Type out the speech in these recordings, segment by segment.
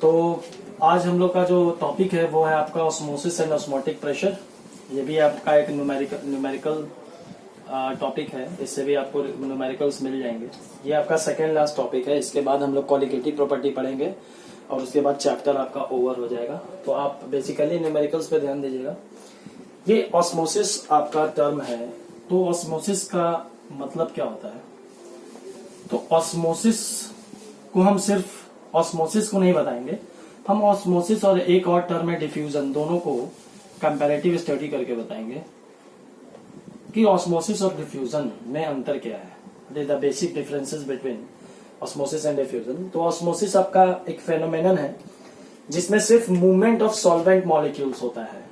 तो आज हम लोग का जो टॉपिक है वो है आपका ऑस्मोसिस एंड ऑस्मोटिक प्रेशर। ये भी आपका एक न्यूमेरिकल टॉपिक है, इससे भी आपको न्यूमेरिकल्स मिल जाएंगे। ये आपका सेकेंड लास्ट टॉपिक है। इसके बाद हम लोग क्वालिटेटिव प्रॉपर्टी पढ़ेंगे और उसके बाद चैप्टर आपका ओवर हो जाएगा। तो आप बेसिकली न्यूमेरिकल्स पे ध्यान दीजिएगा। ये ऑस्मोसिस आपका टर्म है, तो ऑस्मोसिस का मतलब क्या होता है? तो ऑस्मोसिस को हम सिर्फ ऑस्मोसिस को नहीं बताएंगे, हम ऑस्मोसिस और एक और टर्म है डिफ्यूजन, दोनों को कंपैरेटिव स्टडी करके बताएंगे कि ऑस्मोसिस और डिफ्यूजन में अंतर क्या है, the basic differences between osmosis and diffusion. तो ऑस्मोसिस आपका एक फेनोमेनन है जिसमें सिर्फ मूवमेंट ऑफ सॉल्वेंट मॉलिक्यूल्स होता है,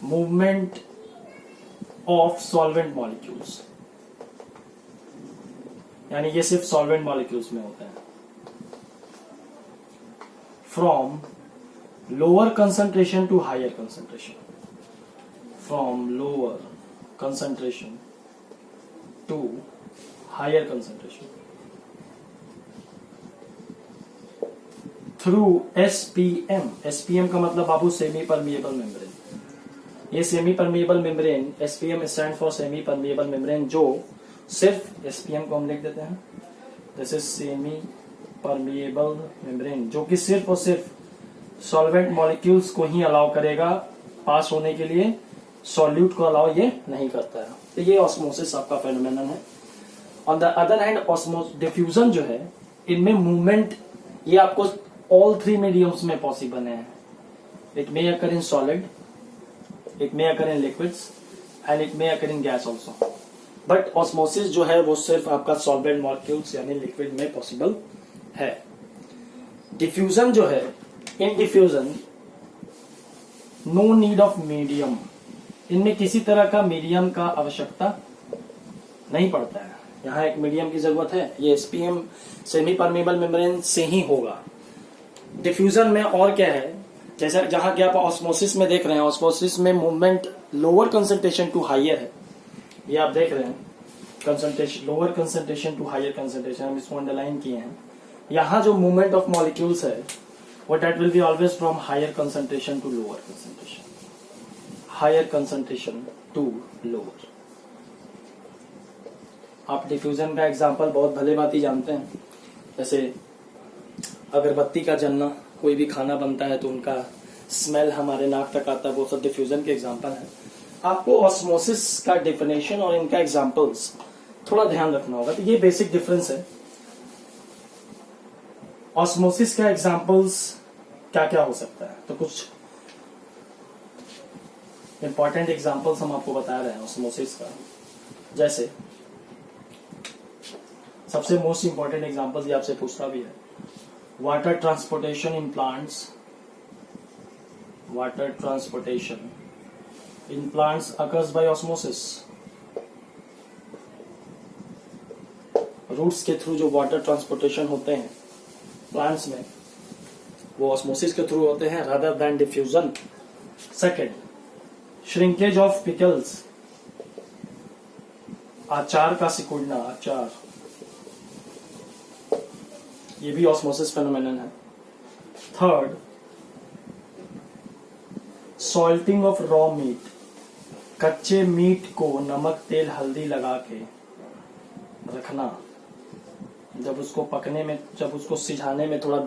मूवमेंट ऑफ सॉल्वेंट मॉलिक्यूल्स, यानी ये सिर्फ सॉल्वेंट मॉलिक्यूल्स में होता है। From lower concentration to higher concentration, from lower concentration to higher concentration through SPM. SPM का मतलब बाबू सेमी परमिएबल मेम्ब्रेन। ये semi permeable membrane, SPM stand for semi permeable membrane, जो सिर्फ एसपीएम को हम लिख देते हैं, this is semi permeable membrane, जो कि सिर्फ और सिर्फ सॉल्वेंट मॉलिक्यूल्स को ही अलाउ करेगा पास होने के लिए, सॉल्यूट को अलाउ ये नहीं करता है। तो ये ऑस्मोसिस आपका फेनोमेनन है। On the other hand diffusion जो है, इनमें मूवमेंट ये आपको ऑल थ्री मीडियम्स में पॉसिबल है। It may occur in solid, it may occur in liquids and it may occur in gas also, but osmosis जो है वो सिर्फ आपका सॉल्वेंट मॉलिक्यूल्स यानी लिक्विड में पॉसिबल है। डिफ्यूजन जो है, in diffusion no need of medium, इनमें किसी तरह का मीडियम का आवश्यकता नहीं पड़ता है। यहाँ एक मीडियम की जरूरत है, ये एसपीएम सेमी परमेबल मेम्ब्रेन से ही होगा। डिफ्यूजन में और क्या है, जैसा जहां कि आप ऑस्मोसिस में देख रहे हैं, ऑस्मोसिस में movement lower concentration to higher है, ये आप देख रहे हैं, concentration lower concentration to higher concentration, हम इसको अंडरलाइन किए हैं। यहाँ जो मूवमेंट ऑफ मॉलिक्यूल्स है वो that will be always from higher concentration to lower concentration, higher concentration to lower. आप डिफ्यूजन का एग्जांपल बहुत भले बात ही जानते हैं, जैसे अगरबत्ती का जलना, कोई भी खाना बनता है तो उनका स्मेल हमारे नाक तक आता है, वो सब डिफ्यूजन के एग्जांपल है। आपको ऑस्मोसिस का डेफिनेशन और इनका एग्जांपल्स थोड़ा ध्यान रखना होगा। तो ये बेसिक डिफरेंस है। ऑस्मोसिस का एग्जांपल्स क्या क्या हो सकता है, तो कुछ इंपॉर्टेंट एग्जांपल्स हम आपको बता रहे हैं ऑस्मोसिस का। जैसे सबसे मोस्ट इंपॉर्टेंट एग्जांपल्स ये आपसे पूछता भी है, water transportation in plants, water transportation in plants occurs by osmosis. Roots के थ्रू जो वाटर ट्रांसपोर्टेशन होते हैं प्लांट्स में, वो ऑस्मोसिस के थ्रू होते हैं rather than diffusion. Second, shrinkage of pickles, अचार का सिकुड़ना, अचार, ये भी ऑस्मोसिस फेनोमेनन है। Third, salting of raw meat, कच्चे मीट को नमक तेल हल्दी लगा के रखना, जब उसको पकने में, जब उसको सिझाने में थोड़ा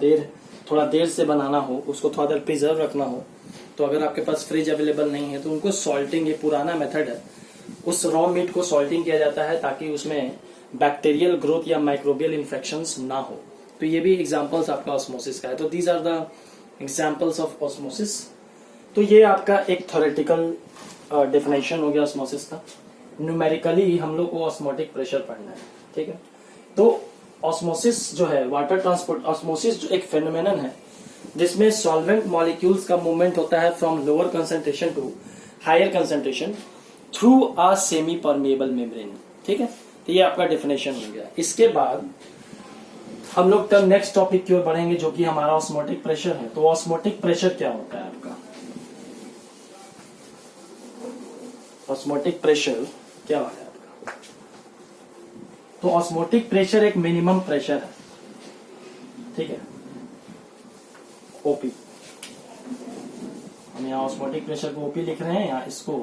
देर से बनाना हो, उसको थोड़ा देर प्रिजर्व रखना हो, तो अगर आपके पास फ्रिज अवेलेबल नहीं है तो उनको सॉल्टिंग, ये पुराना मेथड है, उस रॉ मीट को सॉल्टिंग किया जाता है ताकि उसमें बैक्टीरियल ग्रोथ या माइक्रोबियल इन्फेक्शंस ना हो। तो ये भी एग्जांपल्स आपका ऑस्मोसिस का है। तो these are the examples of osmosis. तो ये आपका एक थ्योरेटिकल डेफिनेशन हो गया ऑस्मोसिस का। न्यूमेरिकली हम लोग को ऑस्मोटिक प्रेशर पढ़ना है, ठीक है। तो ऑस्मोसिस जो है, वाटर ट्रांसपोर्ट, ऑस्मोसिस जो एक फेनोमेनन है जिसमें सॉल्वेंट मॉलिक्यूल्स का मूवमेंट होता है from lower concentration to higher concentration through a semi permeable membrane, ठीक है। तो ये आपका डेफिनेशन हो गया। इसके बाद हम लोग तब नेक्स्ट टॉपिक की ओर बढ़ेंगे जो कि हमारा ऑस्मोटिक प्रेशर है। तो ऑस्मोटिक प्रेशर क्या होता है आपका? ऑस्मोटिक प्रेशर क्या है आपका? तो ऑस्मोटिक प्रेशर एक मिनिमम प्रेशर है, ठीक है। ओपी, हम यहाँ ऑस्मोटिक प्रेशर को ओपी लिख रहे हैं, यहाँ इसको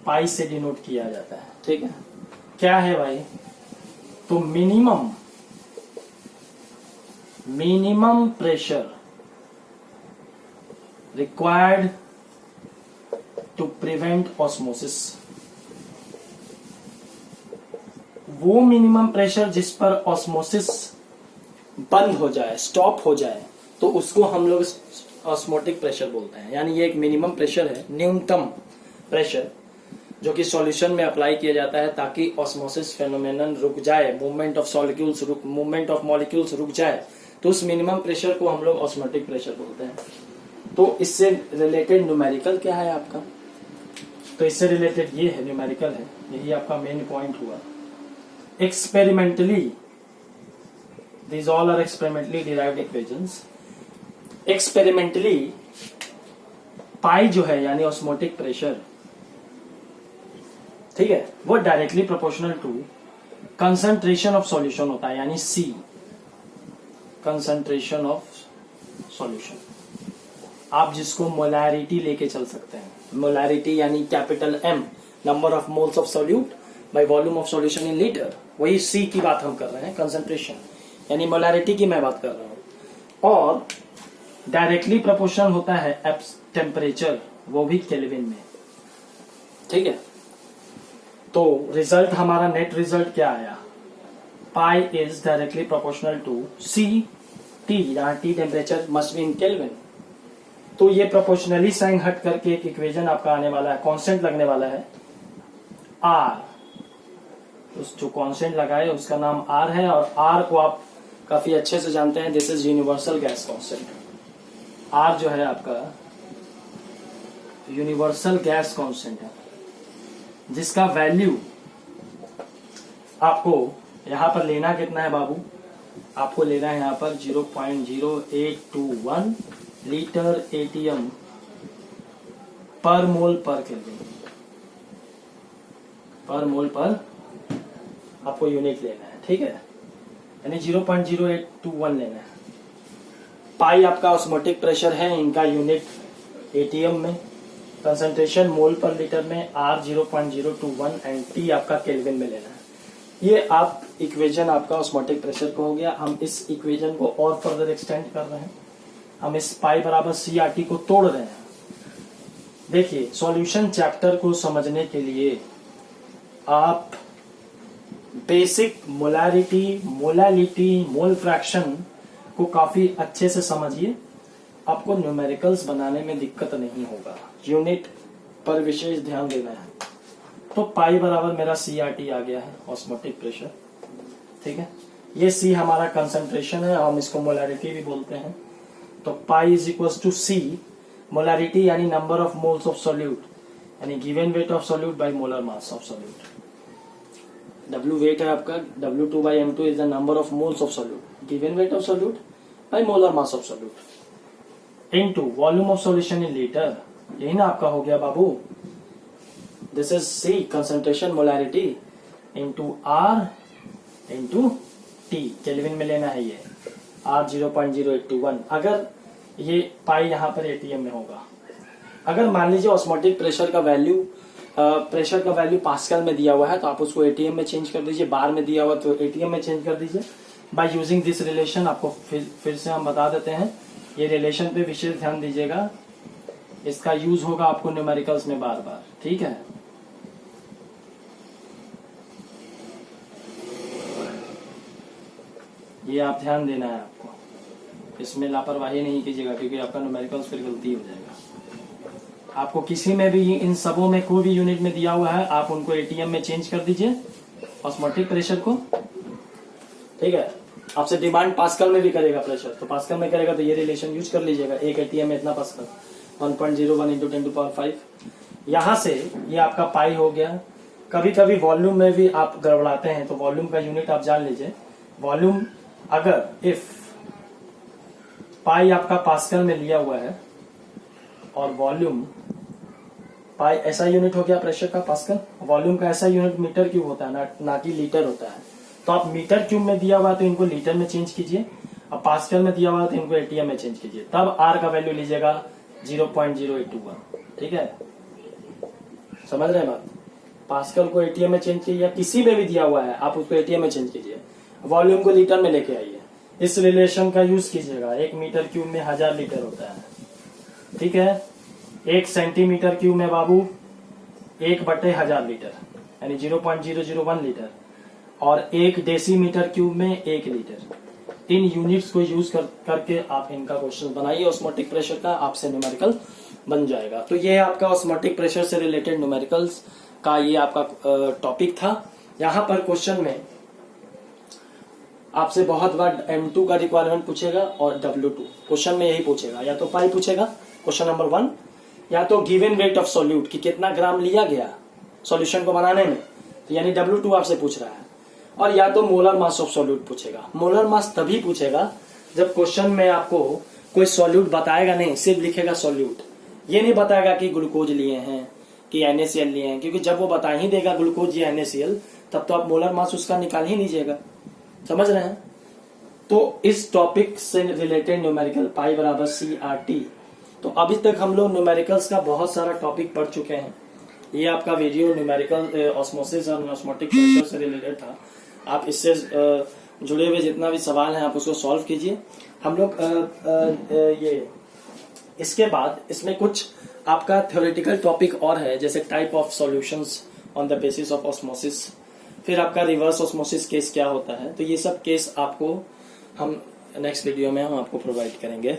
पाई से डिनोट किया जाता है। ठीक है, क्या है भाई, तो minimum pressure required to prevent osmosis, वो मिनिमम प्रेशर जिस पर ऑस्मोसिस बंद हो जाए, स्टॉप हो जाए, तो उसको हम लोग ऑस्मोटिक प्रेशर बोलते हैं। यानी ये एक मिनिमम प्रेशर है, न्यूनतम प्रेशर, जो कि सॉल्यूशन में अप्लाई किया जाता है ताकि ऑस्मोसिस फेनोमेनन रुक जाए, मूवमेंट ऑफ मॉलिक्यूल्स रुक जाए, तो उस मिनिमम प्रेशर को हम लोग ऑस्मोटिक प्रेशर बोलते हैं। तो इससे रिलेटेड न्यूमेरिकल क्या है आपका, तो इससे रिलेटेड ये है, न्यूमेरिकल है, यही आपका मेन पॉइंट हुआ। Experimentally, these all are experimentally derived equations, experimentally pi जो है यानी ऑस्मोटिक प्रेशर, ठीक है, वो directly proportional to concentration of solution होता है, यानी C, कंसंट्रेशन ऑफ सॉल्यूशन। आप जिसको मोलैरिटी लेके चल सकते हैं, मोलैरिटी यानी capital M, number of moles of solute by volume of solution in litre, वही C की बात हम कर रहे हैं, कंसंट्रेशन यानी मोलैरिटी की मैं बात कर रहा हूं। और डायरेक्टली प्रोपोर्शनल होता है टेम्परेचर, वो भी केल्विन में। ठीक है, तो रिजल्ट हमारा नेट रिजल्ट क्या आया, pi is directly proportional to C T, जहां T temperature must be in kelvin. तो ये प्रोपोर्शनली साइन हट करके एक इक्वेशन आपका आने वाला है, कांस्टेंट लगने वाला है आर, उस जो कांस्टेंट लगाए उसका नाम आर है, और आर को आप काफी अच्छे से जानते हैं, this is universal gas constant. R जो है आपका यूनिवर्सल गैस कांस्टेंट है, जिसका वैल्यू आपको यहां पर लेना कितना है बाबू, आपको लेना है यहां पर 0.0821 लीटर एटीएम पर मोल पर केल्विन, पर मोल पर आपको यूनिट लेना है। ठीक है, यानी 0.0821 लेना है। पाई आपका ऑस्मोटिक प्रेशर है, इनका यूनिट एटीएम में, कंसंट्रेशन मोल पर लीटर में, आर 0.021 एंड टी आपका केल्विन में लेना है। ये आप इक्वेशन आपका ऑस्मोटिक प्रेशर को हो गया। हम इस इक्वेशन को और फर्दर एक्सटेंड कर रहे हैं, हम इस पाई बराबर सी आर टी को तोड़ रहे हैं। देखिए, सॉल्यूशन चैप्टर को समझने के लिए आप basic molarity, molality, mole fraction को काफी अच्छे से समझिए, आपको न्यूमेरिकल्स बनाने में दिक्कत नहीं होगा। यूनिट पर विशेष ध्यान देना है। तो पाई बराबर मेरा CRT आ गया है, ऑस्मोटिक प्रेशर। ठीक है, ये C हमारा कंसंट्रेशन है, हम इसको मोलैरिटी भी बोलते हैं। तो pi is equal to C, molarity यानी number of moles of solute, यानी given weight of solute by molar mass of solute. W weight है आपका, W2 by M2 is the number of moles of solute, given weight of solute by molar mass of solute, into volume of solution in litre. यही ना आपका हो गया बाबू, this is C, concentration molarity, into R into T, kelvin में लेना है ये, R 0.0821। अगर ये पाई यहाँ पर एटीएम में होगा, अगर मान लीजिए ऑस्मोटिक प्रेशर का वैल्यू पास्कल में दिया हुआ है, तो आप उसको एटीएम में चेंज कर दीजिए, बार में दिया हुआ तो एटीएम में चेंज कर दीजिए। बाय यूजिंग दिस रिलेशन, आपको फिर से हम बता देते हैं, ये रिलेशन पे विशेष ध्यान दीजिएगा, इसका यूज होगा आपको न्यूमेरिकल्स में बार बार। ठीक है, ये आप ध्यान देना है आपको, इसमें लापरवाही नहीं कीजिएगा, क्योंकि आपका न्यूमेरिकल्स फिर गलती हो जाएगा। आपको किसी में भी, इन सबों में कोई भी यूनिट में दिया हुआ है, आप उनको एटीएम में चेंज कर दीजिए ऑस्मोटिक प्रेशर को। ठीक है, आपसे डिमांड पास्कल में भी करेगा प्रेशर, तो पास्कल में करेगा तो ये रिलेशन यूज कर लीजिएगा, एक एटीएम में इतना पास्कल, 1.01 × 10⁵। यहां से ये आपका पाई हो गया। कभी कभी वॉल्यूम में भी आप गड़बड़ाते हैं, तो वॉल्यूम का यूनिट आप जान लीजिए। वॉल्यूम अगर इफ पाई आपका पास्कल में लिया हुआ है और वॉल्यूम पाई ऐसा यूनिट हो गया प्रेशर का पास्कल, वॉल्यूम का ऐसा यूनिट मीटर क्यूब होता है ना कि लीटर होता है। तो आप मीटर क्यूब में दिया हुआ तो इनको लीटर में चेंज कीजिए, अब पास्कल में दिया हुआ है तो इनको एटीएम में चेंज कीजिए, तब आर का वैल्यू लीजिएगा 0.0821। ठीक है, समझ रहे हैं बात। पास्कल को एटीएम में चेंज कीजिए, या किसी में भी दिया हुआ है आप उसको एटीएम में चेंज कीजिए, वॉल्यूम को लीटर में लेके आइए, इस रिलेशन का यूज कीजिएगा। 1 मीटर क्यूब में 1000 लीटर होता है। ठीक है, 1 सेंटीमीटर क्यूब में बाबू 1/1000 लीटर यानी 0.001 लीटर, और 1 डेसीमीटर क्यूब में 1 लीटर। इन यूनिट्स को यूज करके आप इनका क्वेश्चन बनाइए ऑस्मोटिक प्रेशर का, आपसे न्यूमेरिकल बन जाएगा। तो ये आपका ऑस्मोटिक प्रेशर से रिलेटेड न्यूमेरिकल्स का ये आपका टॉपिक था। यहाँ पर क्वेश्चन में आपसे बहुत बार M2 का रिक्वायरमेंट पूछेगा और W2 क्वेश्चन में यही पूछेगा, या तो पाई पूछेगा क्वेश्चन नंबर 1, या तो गिवन वेट ऑफ सॉल्यूट कि कितना ग्राम लिया गया सॉल्यूशन को बनाने में, तो यानी W2 आपसे पूछ रहा है, और या तो मोलर मास ऑफ सॉल्यूट पूछेगा। मोलर मास तभी पूछेगा जब क्वेश्चन में आपको कोई सॉल्यूट बताएगा नहीं, सिर्फ लिखेगा सॉल्यूट, ये नहीं बताएगा कि ग्लूकोज लिए हैं कि NaCl लिए हैं, क्योंकि जब वो बता ही देगा ग्लूकोज या NaCl तब तो आप मोलर मास उसका निकाल ही लीजिएगा। समझ रहे हैं। तो इस टॉपिक से रिलेटेड न्यूमेरिकल पाई बराबर CRT। तो अभी तक हम लोग न्यूमेरिकल्स का बहुत सारा टॉपिक पढ़ चुके हैं। ये आपका वीडियो न्यूमेरिकल ऑस्मोसिस और ऑस्मोटिक प्रेशर से रिलेटेड था। आप इससे जुड़े हुए जितना भी सवाल हैं आप उसको सॉल्व कीजिए। हम लोग ये इसके बाद इसमें कुछ आपका थ्योरेटिकल टॉपिक और है, जैसे type of solutions on the basis of osmosis, फिर आपका रिवर्स ऑस्मोसिस केस क्या होता है। तो ये सब केस आपको हम नेक्स्ट वीडियो में हम आपको प्रोवाइड करेंगे।